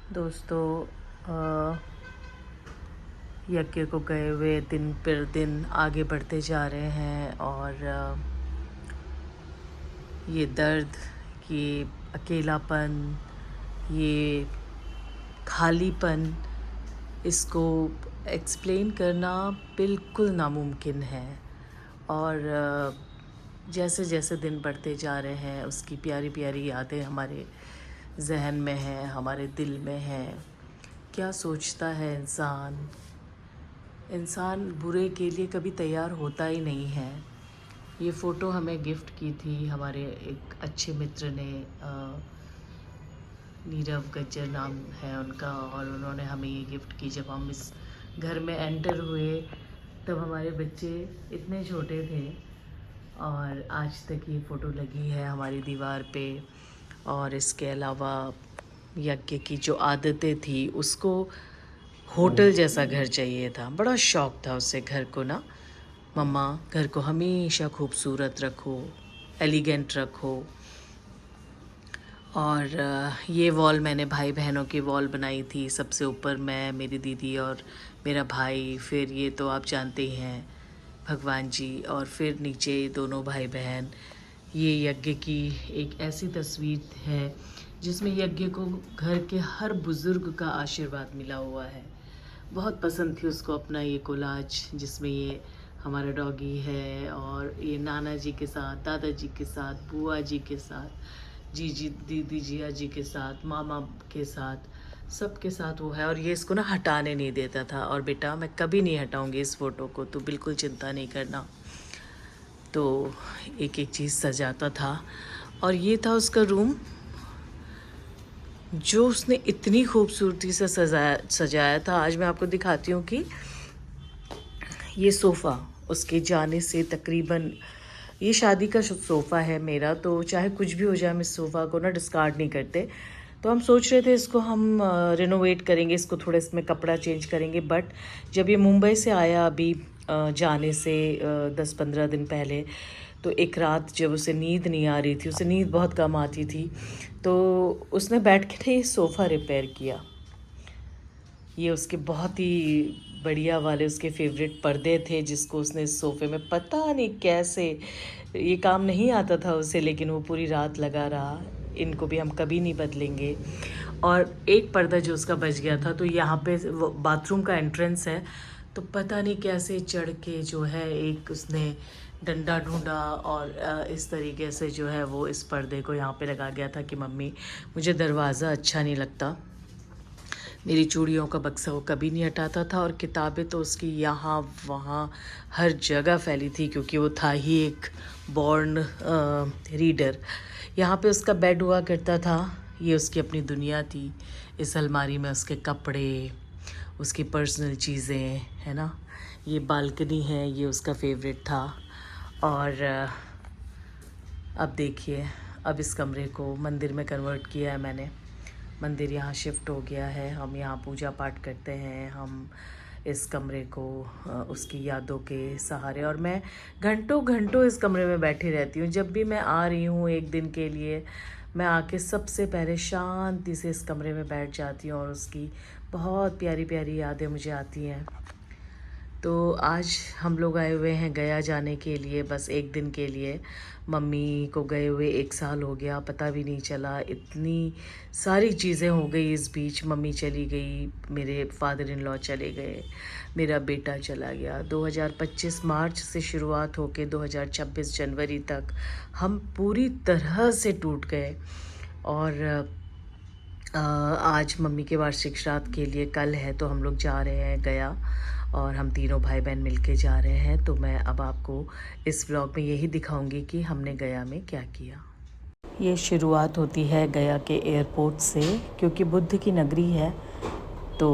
दोस्तों, यज्ञ को गए हुए दिन पर दिन आगे बढ़ते जा रहे हैं और ये दर्द, ये अकेलापन, ये खालीपन, इसको एक्सप्लेन करना बिल्कुल नामुमकिन है। और जैसे जैसे दिन बढ़ते जा रहे हैं उसकी प्यारी प्यारी यादें हमारे जहन में हैं, हमारे दिल में हैं। क्या सोचता है इंसान, इंसान बुरे के लिए कभी तैयार होता ही नहीं है। ये फ़ोटो हमें गिफ्ट की थी हमारे एक अच्छे मित्र ने, नीरव गज्जर नाम है उनका, और उन्होंने हमें ये गिफ्ट की। जब हम इस घर में एंटर हुए तब हमारे बच्चे इतने छोटे थे और आज तक ये फ़ोटो लगी है हमारी दीवार पे। और इसके अलावा यज्ञ की जो आदतें थी, उसको होटल जैसा घर चाहिए था। बड़ा शौक़ था उसे घर को ना, मम्मा घर को हमेशा खूबसूरत रखो, एलिगेंट रखो। और ये वॉल मैंने भाई बहनों की वॉल बनाई थी। सबसे ऊपर मैं, मेरी दीदी और मेरा भाई, फिर ये तो आप जानते ही हैं भगवान जी, और फिर नीचे दोनों भाई बहन। ये यज्ञ की एक ऐसी तस्वीर है जिसमें यज्ञ को घर के हर बुज़ुर्ग का आशीर्वाद मिला हुआ है। बहुत पसंद थी उसको अपना ये कोलाज, जिसमें ये हमारा डॉगी है और ये नाना जी के साथ, दादाजी के साथ, बुआ जी के साथ, जीजी दीदी जिया जी के साथ, मामा के साथ, सबके साथ वो है। और ये इसको ना हटाने नहीं देता था। और बेटा मैं कभी नहीं हटाऊंगी इस फ़ोटो को, तो बिल्कुल चिंता नहीं करना। तो एक एक चीज़ सजाता था। और ये था उसका रूम जो उसने इतनी खूबसूरती से सजाया था। आज मैं आपको दिखाती हूँ कि ये सोफ़ा उसके जाने से तकरीबन, ये शादी का सोफ़ा है मेरा, तो चाहे कुछ भी हो जाए हम इस सोफ़ा को ना डिस्कार्ड नहीं करते। तो हम सोच रहे थे इसको हम रिनोवेट करेंगे, इसको थोड़ा इसमें कपड़ा चेंज करेंगे। बट जब ये मुंबई से आया अभी जाने से 10-15 दिन पहले, तो एक रात जब उसे नींद नहीं आ रही थी, उसे नींद बहुत कम आती थी, तो उसने बैठ के ये सोफ़ा रिपेयर किया। ये उसके बहुत ही बढ़िया वाले उसके फेवरेट पर्दे थे, जिसको उसने इस सोफ़े में पता नहीं कैसे, ये काम नहीं आता था उसे, लेकिन वो पूरी रात लगा रहा। इनको भी हम कभी नहीं बदलेंगे। और एक पर्दा जो उसका बच गया था, तो यहाँ पे बाथरूम का एंट्रेंस है, तो पता नहीं कैसे चढ़ के जो है एक उसने डंडा ढूंढा और इस तरीके से जो है वो इस पर्दे को यहाँ पे लगा गया था कि मम्मी मुझे दरवाज़ा अच्छा नहीं लगता। मेरी चूड़ियों का बक्सा वो कभी नहीं हटाता था, और किताबें तो उसकी यहाँ वहाँ हर जगह फैली थी, क्योंकि वो था ही एक बॉर्न रीडर। यहाँ पे उसका बेड हुआ करता था, ये उसकी अपनी दुनिया थी। इस अलमारी में उसके कपड़े, उसकी पर्सनल चीज़ें, है ना। ये बालकनी है, ये उसका फेवरेट था। और अब देखिए, अब इस कमरे को मंदिर में कन्वर्ट किया है मैंने। मंदिर यहाँ शिफ्ट हो गया है, हम यहाँ पूजा पाठ करते हैं। हम इस कमरे को उसकी यादों के सहारे, और मैं घंटों घंटों इस कमरे में बैठी रहती हूँ। जब भी मैं आ रही हूँ एक दिन के लिए, मैं आके सबसे पहले शांति से इस कमरे में बैठ जाती हूँ और उसकी बहुत प्यारी प्यारी यादें मुझे आती हैं। तो आज हम लोग आए हुए हैं गया जाने के लिए, बस एक दिन के लिए। मम्मी को गए हुए 1 साल हो गया, पता भी नहीं चला। इतनी सारी चीज़ें हो गई इस बीच। मम्मी चली गई, मेरे फादर इन लॉ चले गए, मेरा बेटा चला गया। 2025 मार्च से शुरुआत होके 2026 जनवरी तक हम पूरी तरह से टूट गए। और आज मम्मी के वार्षिक श्राद्ध के लिए कल है, तो हम लोग जा रहे हैं गया, और हम तीनों भाई बहन मिलके जा रहे हैं। तो मैं अब आपको इस व्लॉग में यही दिखाऊंगी कि हमने गया में क्या किया। ये शुरुआत होती है गया के एयरपोर्ट से, क्योंकि बुद्ध की नगरी है, तो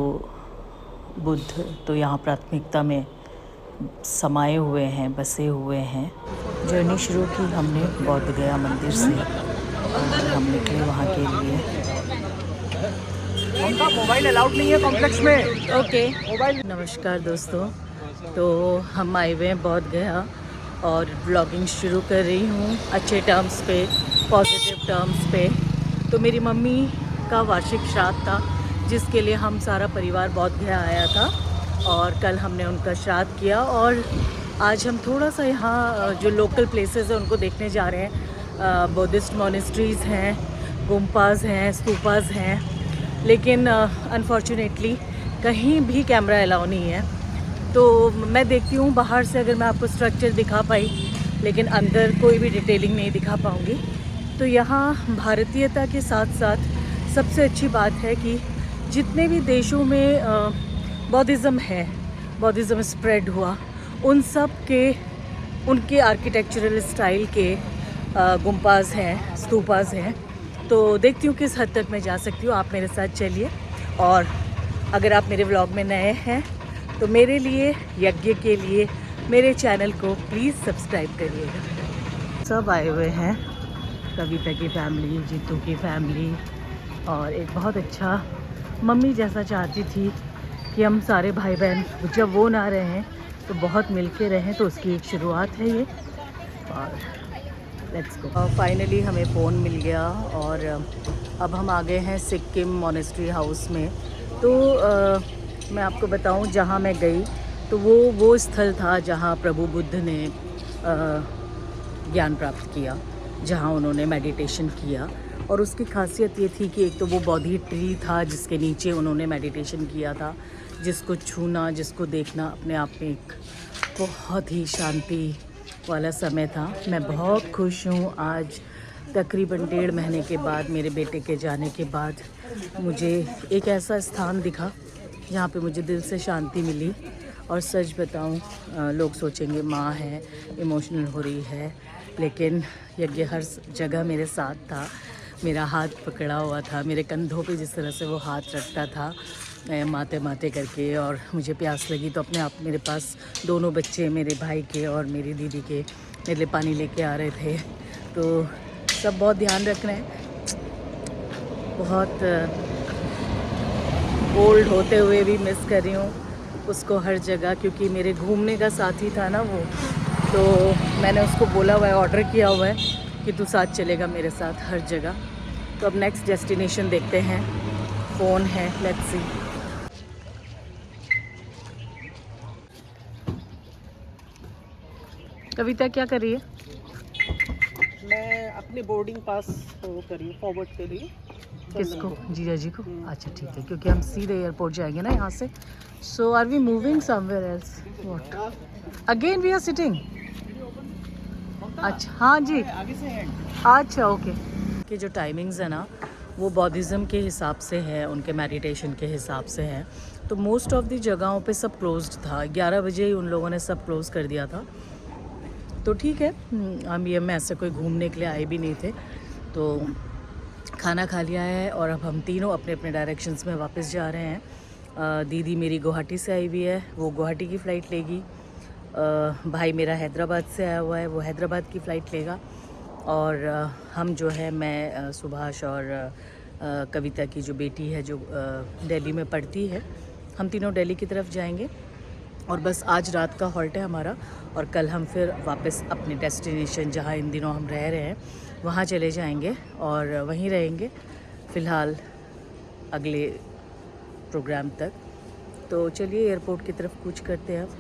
बुद्ध तो यहाँ प्राथमिकता में समाये हुए हैं, बसे हुए हैं। जर्नी शुरू की हमने बौद्ध गया मंदिर से, और हम निकले वहाँ के लिए। उनका मोबाइल अलाउड नहीं है कॉम्प्लेक्स में। ओके, नमस्कार दोस्तों। तो हम आए हुए हैं बौद्ध गया और व्लॉगिंग शुरू कर रही हूँ अच्छे टर्म्स पे, पॉजिटिव टर्म्स पे। तो मेरी मम्मी का वार्षिक श्राद्ध था, जिसके लिए हम सारा परिवार बोध गया आया था और कल हमने उनका श्राद्ध किया और आज हम थोड़ा सा यहाँ जो लोकल प्लेसेस हैं उनको देखने जा रहे हैं। बुद्धिस्ट मोनेस्ट्रीज़ हैं, गुम्पाज हैं, स्तूपाज हैं, लेकिन अनफॉर्चुनेटली कहीं भी कैमरा अलाउ नहीं है। तो मैं देखती हूँ बाहर से अगर मैं आपको स्ट्रक्चर दिखा पाई, लेकिन अंदर कोई भी डिटेलिंग नहीं दिखा पाऊँगी। तो यहाँ भारतीयता के साथ साथ सबसे अच्छी बात है कि जितने भी देशों में बौद्धिज़्म है, बौद्धिज़्म स्प्रेड हुआ, उन सब के उनके आर्किटेक्चरल स्टाइल के गुम्पाज हैं, स्तूपाज हैं। तो देखती हूँ किस हद तक मैं जा सकती हूँ। आप मेरे साथ चलिए और अगर आप मेरे व्लॉग में नए हैं तो मेरे लिए, यज्ञ के लिए मेरे चैनल को प्लीज़ सब्सक्राइब करिएगा। सब आए हुए हैं, कविता की फैमिली, जीतू की फैमिली, और एक बहुत अच्छा मम्मी जैसा चाहती थी कि हम सारे भाई बहन जब वो ना रहें तो बहुत मिल के रहें, तो उसकी एक शुरुआत है ये। और लेट्स गो। फाइनली हमें फ़ोन मिल गया और अब हम आ गए हैं सिक्किम मोनेस्ट्री हाउस में। तो मैं आपको बताऊं, जहां मैं गई तो वो स्थल था जहां प्रभु बुद्ध ने ज्ञान प्राप्त किया, जहां उन्होंने मेडिटेशन किया। और उसकी खासियत ये थी कि एक तो वो बोधि ट्री था जिसके नीचे उन्होंने मेडिटेशन किया था, जिसको छूना, जिसको देखना अपने आप में एक बहुत ही शांति वाला समय था। मैं बहुत खुश हूँ। आज तकरीबन 1.5 महीने के बाद, मेरे बेटे के जाने के बाद, मुझे एक ऐसा स्थान दिखा जहाँ पे मुझे दिल से शांति मिली। और सच बताऊँ, लोग सोचेंगे माँ है, इमोशनल हो रही है, लेकिन यज्ञ हर जगह मेरे साथ था, मेरा हाथ पकड़ा हुआ था, मेरे कंधों पे जिस तरह से वो हाथ रखता था माते माते करके। और मुझे प्यास लगी तो अपने आप मेरे पास दोनों बच्चे, मेरे भाई के और मेरी दीदी के, मेरे लिए पानी लेके आ रहे थे। तो सब बहुत ध्यान रख रहे हैं। बहुत ओल्ड होते हुए भी मिस कर रही हूँ उसको हर जगह, क्योंकि मेरे घूमने का साथी था ना वो। तो मैंने उसको बोला हुआ है, ऑर्डर किया हुआ है कि तू साथ चलेगा मेरे साथ हर जगह। तो अब नेक्स्ट डेस्टिनेशन देखते हैं, फ़ोन है, लेट्स सी। कविता क्या कर रही है? मैं अपने बोर्डिंग पास वो करिए फॉरवर्ड के लिए। किसको? जीजा जी को? अच्छा ठीक है, क्योंकि हम सीधे एयरपोर्ट जाएंगे ना यहाँ से। So are we moving somewhere else? What again we are sitting? अच्छा हाँ जी, आगे से है। अच्छा ओके। कि जो टाइमिंग्स है ना वो बौद्धिज़्म के हिसाब से है, उनके मेडिटेशन के हिसाब से है। तो मोस्ट ऑफ दी जगहों पे सब क्लोज्ड था। 11 बजे ही उन लोगों ने सब क्लोज़ कर दिया था। तो ठीक है, हम ये में ऐसे कोई घूमने के लिए आए भी नहीं थे। तो खाना खा लिया है और अब हम तीनों अपने अपने डायरेक्शंस में वापस जा रहे हैं। दीदी मेरी गुवाहाटी से आई हुई है, वो गुवाहाटी की फ़्लाइट लेगी। भाई मेरा हैदराबाद से आया हुआ है, वो हैदराबाद की फ़्लाइट लेगा। और हम जो है, मैं सुभाष और कविता की जो बेटी है जो दिल्ली में पढ़ती है, हम तीनों दिल्ली की तरफ जाएंगे। और बस आज रात का हॉल्ट है हमारा, और कल हम फिर वापस अपने डेस्टिनेशन जहाँ इन दिनों हम रह रहे हैं वहाँ चले जाएंगे और वहीं रहेंगे फ़िलहाल अगले प्रोग्राम तक। तो चलिए एयरपोर्ट की तरफ कूच करते हैं अब,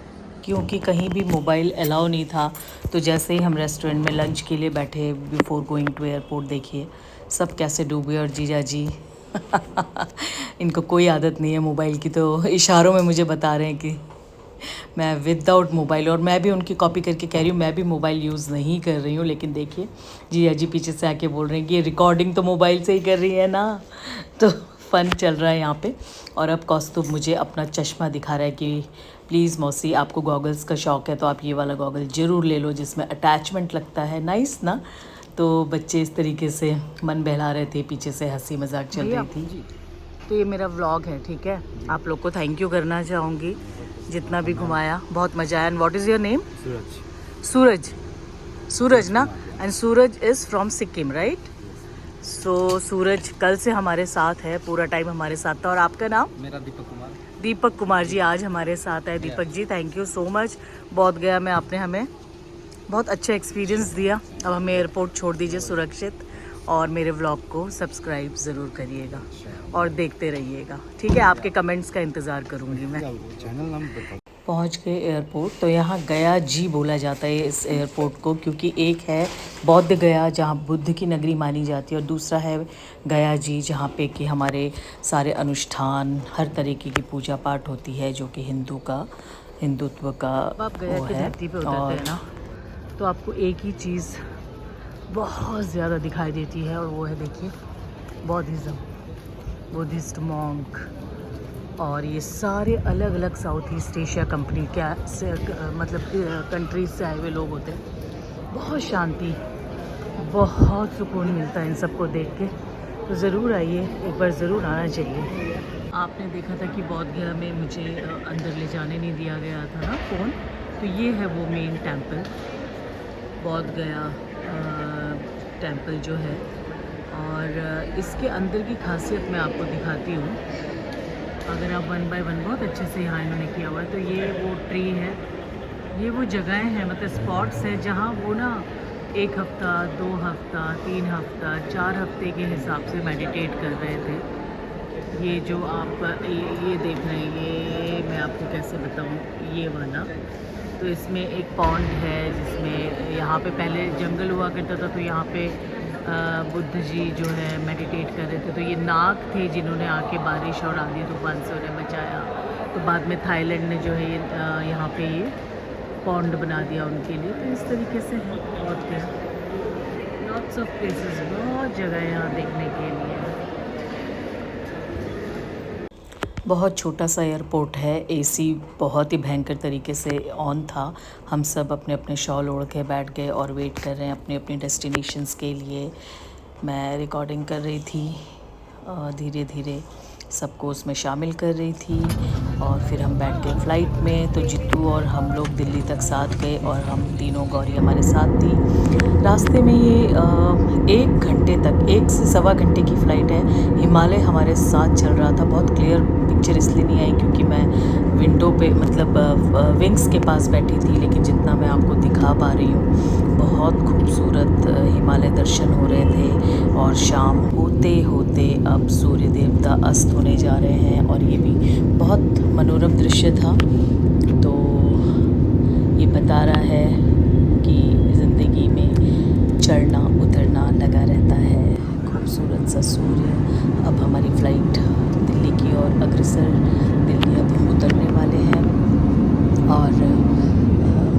क्योंकि कहीं भी मोबाइल अलाउ नहीं था। तो जैसे ही हम रेस्टोरेंट में लंच के लिए बैठे, बिफोर गोइंग टू एयरपोर्ट, देखिए सब कैसे डूबे। और जीजा जी इनको कोई आदत नहीं है मोबाइल की, तो इशारों में मुझे बता रहे हैं कि मैं विदाउट मोबाइल, और मैं भी उनकी कॉपी करके कह रही हूँ मैं भी मोबाइल यूज़ नहीं कर रही हूँ। लेकिन देखिए जीजा जी पीछे से आके बोल रहे हैं कि ये रिकॉर्डिंग तो मोबाइल से ही कर रही है ना। तो फ़न चल रहा है यहाँ पे। और अब कौस्तुभ मुझे अपना चश्मा दिखा रहा है कि प्लीज़ मौसी, आपको गॉगल्स का शौक़ है तो आप ये वाला गॉगल ज़रूर ले लो जिसमें अटैचमेंट लगता है। नाइस ना। तो बच्चे इस तरीके से मन बहला रहे थे, पीछे से हंसी मजाक चल रही थी। तो ये मेरा व्लॉग है, ठीक है। आप लोग को थैंक यू करना चाहूँगी जितना भी घुमाया, बहुत मज़ा आया। And what is your name? Suraj. Suraj ना। And Suraj is from Sikkim, right? So Suraj कल से हमारे साथ है, पूरा टाइम हमारे साथ था। और आपका नाम? मेरा दीपक कुमार। दीपक कुमार जी आज हमारे साथ है। Deepak ji thank you so much. बहुत गया में आपने हमें बहुत अच्छा एक्सपीरियंस दिया। अब हमें एयरपोर्ट छोड़ दीजिए सुरक्षित, और मेरे व्लॉग को सब्सक्राइब ज़रूर करिएगा। और देखते रहिएगा, ठीक है। आपके कमेंट्स का इंतज़ार करूँगी मैं। चैनल नाम बता। पहुंच गए एयरपोर्ट। तो यहाँ गया जी बोला जाता है इस एयरपोर्ट को, क्योंकि एक है बौद्ध गया जहाँ बुद्ध की नगरी मानी जाती है, और दूसरा है गया जी जहाँ पे कि हमारे सारे अनुष्ठान, हर तरीके की पूजा पाठ होती है, जो कि हिंदुत्व का आप गया वो की है। धरती पे उतरते हैं ना, तो आपको एक ही चीज़ बहुत ज़्यादा दिखाई देती है, और वो है, देखिए, बुद्धिस्ट मॉन्क। और ये सारे अलग अलग साउथ ईस्ट एशिया कंपनी मतलब कंट्रीज से आए हुए लोग होते हैं। बहुत शांति, बहुत सुकून मिलता है इन सबको देख के। तो ज़रूर आइए, एक बार ज़रूर आना चाहिए। आपने देखा था कि बौद्ध गया में मुझे अंदर ले जाने नहीं दिया गया था ना फ़ोन, तो ये है वो मेन टेंपल, बौद्ध गया टेंपल जो है। और इसके अंदर की खासियत मैं आपको दिखाती हूँ। अगर आप 1 बाय 1 बहुत अच्छे से यहाँ इन्होंने किया हुआ है। तो ये वो ट्री है, ये वो जगहें हैं, मतलब स्पॉट्स हैं जहाँ वो ना 1 हफ़्ता, 2 हफ़्ता, 3 हफ़्ता, 4 हफ़्ते के हिसाब से मेडिटेट कर रहे थे। ये जो आप ये देख रहे हैं, ये मैं आपको कैसे बताऊँ, ये वाला। तो इसमें एक पॉन्ड है जिसमें यहाँ पे पहले जंगल हुआ करता था, तो यहाँ पे बुद्ध जी जो है मेडिटेट कर रहे थे। तो ये नाग थे जिन्होंने आके बारिश और आंधी तूफान से उन्हें बचाया। तो बाद में थाईलैंड ने जो है यहाँ पे ये पॉन्ड बना दिया उनके लिए। तो इस तरीके से है बहुत क्या, लॉट्स ऑफ प्लेसेस, बहुत जगह है यहाँ देखने के लिए। बहुत छोटा सा एयरपोर्ट है, एसी बहुत ही भयंकर तरीके से ऑन था। हम सब अपने अपने शॉल ओढ़ के बैठ गए और वेट कर रहे हैं अपनी अपनी डेस्टिनेशंस के लिए। मैं रिकॉर्डिंग कर रही थी, धीरे धीरे सबको उसमें शामिल कर रही थी। और फिर हम बैठ गए फ़्लाइट में। तो जितू और हम लोग दिल्ली तक साथ गए, और हम तीनों, गौरी हमारे साथ थी। रास्ते में ये 1 घंटे तक, 1 से सवा घंटे की फ़्लाइट है। हिमालय हमारे साथ चल रहा था। बहुत क्लियर पिक्चर इसलिए नहीं आई क्योंकि मैं विंडो पे, मतलब विंग्स के पास बैठी थी, लेकिन जितना मैं आपको दिखा पा रही हूँ, बहुत खूबसूरत हिमालय दर्शन हो रहे थे। और शाम होते होते अब सूर्य देवता अस्त होने जा रहे हैं, और ये भी बहुत मनोरम दृश्य था। तो ये बता रहा है कि ज़िंदगी में चढ़ना उतरना लगा रहता है। खूबसूरत सा सूर्य। अब हमारी फ़्लाइट दिल्ली की ओर अग्रसर, दिल्ली अब हम उतरने वाले हैं। और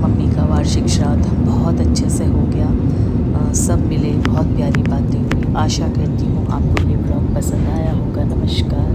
मम्मी का वार्षिक श्राद्ध बहुत अच्छे से हो गया, सब मिले, बहुत प्यारी बातें हुई। आशा करती हूँ आपको ये ब्लॉग पसंद आया होगा। नमस्कार।